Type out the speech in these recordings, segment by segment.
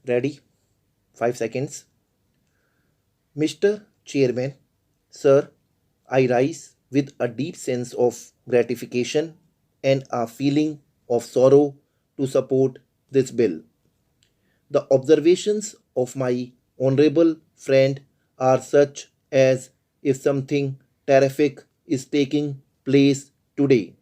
Ready? 5 seconds. Mr. Chairman, sir, I rise with a deep sense of gratification and a feeling of sorrow to support this bill. The observations of my honorable friend are such as if something terrific is taking place today.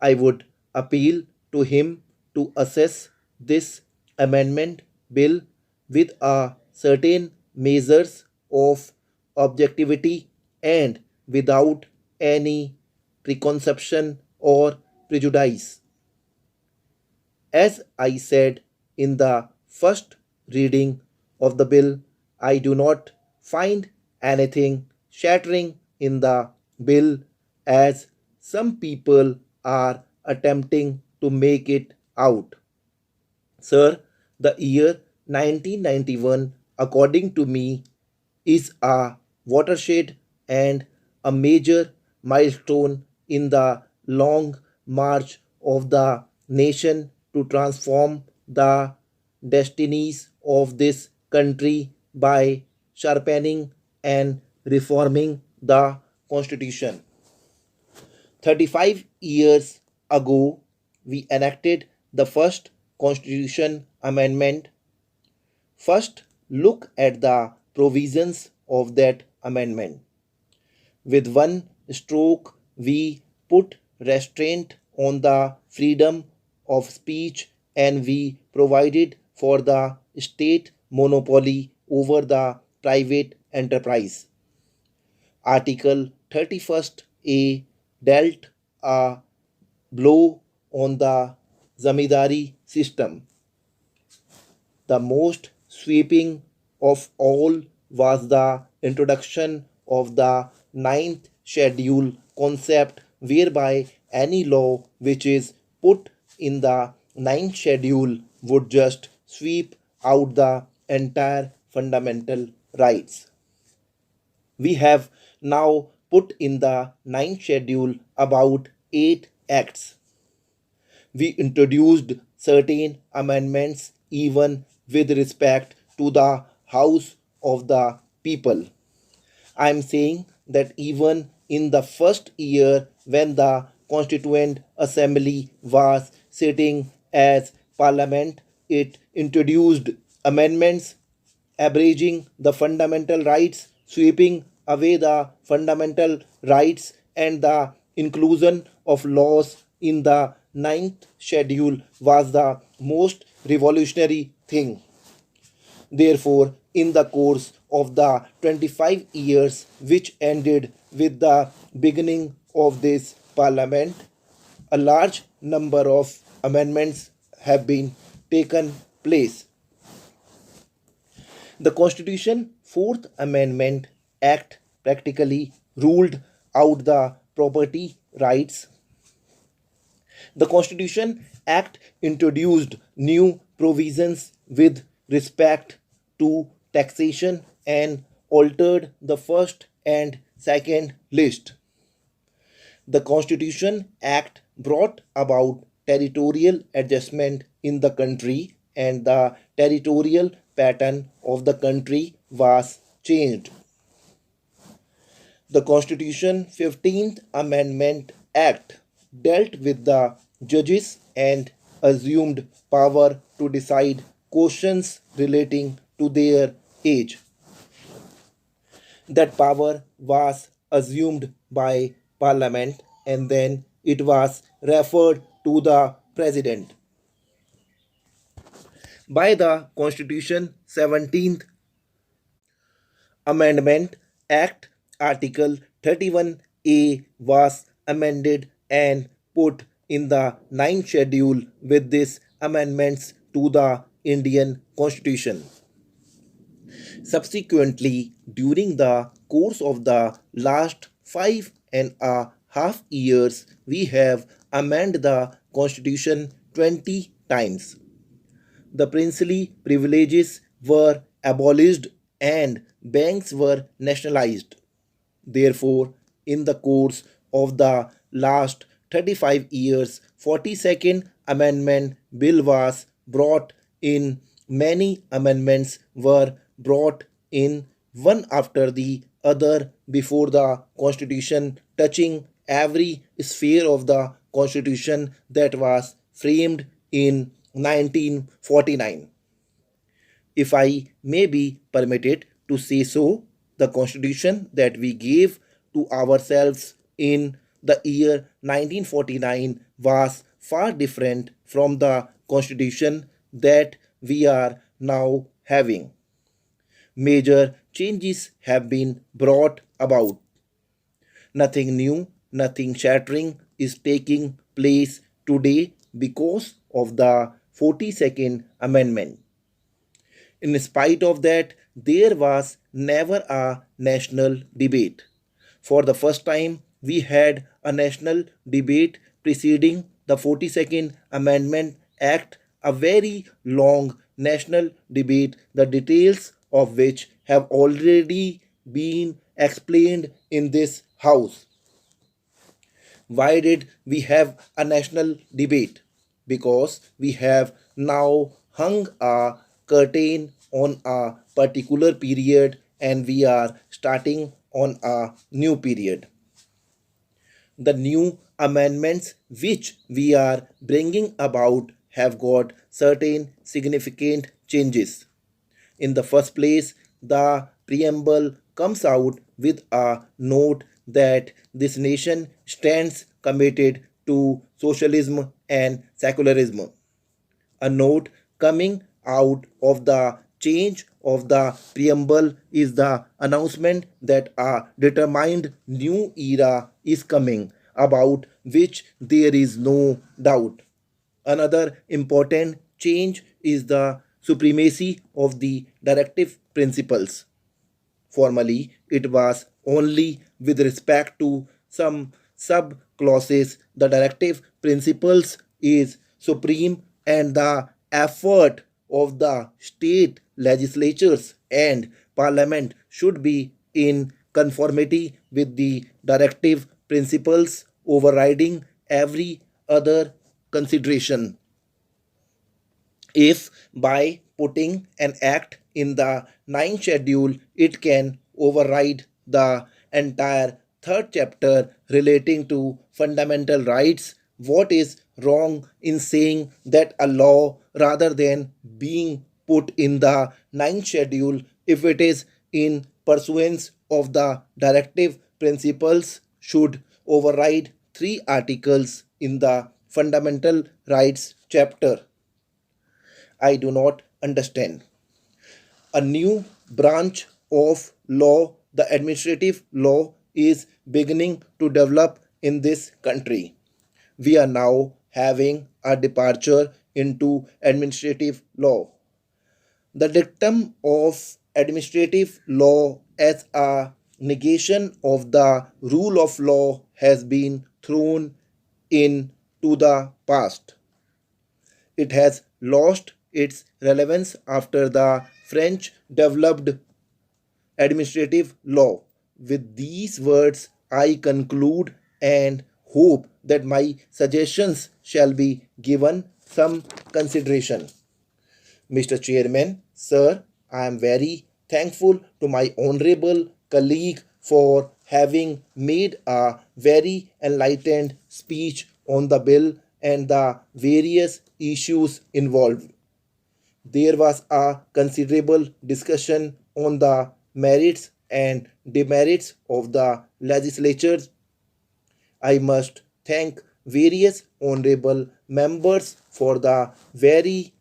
I would appeal to him to assess this amendment bill with a certain measures of objectivity and without any preconception or prejudice. As I said in the first reading of the bill, I do not find anything shattering in the bill as some people are attempting to make it out. Sir, the year 1991, according to me, is a watershed and a major milestone in the long march of the nation to transform the destinies of this country by sharpening and reforming the constitution. 35 years ago, we enacted the first constitution amendment. First, look at the provisions of that amendment. With one stroke, we put restraint on the freedom of speech and we provided for the state monopoly over the private enterprise. Article 31st A dealt a blow on the zamindari system. The most sweeping of all was the introduction of the ninth schedule concept, whereby any law which is put in the ninth schedule would just sweep out the entire fundamental rights. We have now put in the ninth schedule about 8 acts. We introduced certain amendments even with respect to the House of the People. I am saying that even in the first year when the Constituent Assembly was sitting as Parliament, it introduced amendments abridging the fundamental rights, sweeping away the fundamental rights, and the inclusion of laws in the ninth schedule was the most revolutionary thing. Therefore, in the course of the 25 years which ended with the beginning of this parliament, a large number of amendments have been taken place. The Constitution Fourth Amendment Act practically ruled out the property rights. The Constitution Act introduced new provisions with respect to taxation and altered the first and second list. The Constitution Act brought about territorial adjustment in the country and the territorial pattern of the country was changed. The Constitution 15th Amendment Act dealt with the judges and assumed power to decide questions relating to their age. That power was assumed by Parliament and then it was referred to the President. By the Constitution 17th Amendment Act, Article 31A was amended and put in the ninth schedule with these amendments to the Indian Constitution. Subsequently, during the course of the last 5.5 years, we have amended the Constitution 20 times. The princely privileges were abolished and banks were nationalized. Therefore, in the course of the last 35 years, 42nd Amendment Bill was brought in Many amendments were brought in one after the other before the Constitution, touching every sphere of the Constitution that was framed in 1949. If I may be permitted to say so, the Constitution that we gave to ourselves in the year 1949 was far different from the Constitution that we are now having. Major changes have been brought about. Nothing new, nothing shattering is taking place today because of the 42nd Amendment. In spite of that, there was never a national debate. For the first time, we had a national debate preceding the 42nd Amendment Act, a very long national debate, the details of which have already been explained in this house. Why did we have a national debate? Because we have now hung a curtain on a particular period and we are starting on a new period. The new amendments which we are bringing about have got certain significant changes. In the first place, the preamble comes out with a note that this nation stands committed to socialism and secularism. A note coming out of the change of the preamble is the announcement that a determined new era is coming, about which there is no doubt. Another important change is the supremacy of the directive principles. Formerly, it was only with respect to some sub clauses the directive principles is supreme, and the effort of the state legislatures and parliament should be in conformity with the directive principles, overriding every other consideration. If by putting an act in the ninth schedule it can override the entire third chapter relating to fundamental rights, what is wrong in saying that a law, rather than being put in the ninth schedule, if it is in pursuance of the directive principles, should override three articles in the fundamental rights chapter? I do not understand. A new branch of law, the administrative law, is beginning to develop in this country. We are now having a departure into administrative law. The dictum of administrative law as a negation of the rule of law has been thrown into the past. It has lost its relevance after the French developed administrative law. With these words, I conclude and hope that my suggestions shall be given some consideration. Mr. Chairman, sir, I am very thankful to my honorable colleague for having made a very enlightened speech on the bill and the various issues involved. There was a considerable discussion on the merits and demerits of the legislature. I must thank various honorable members for the very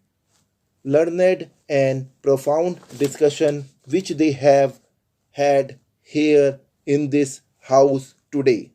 learned and profound discussion which they have had here in this house today.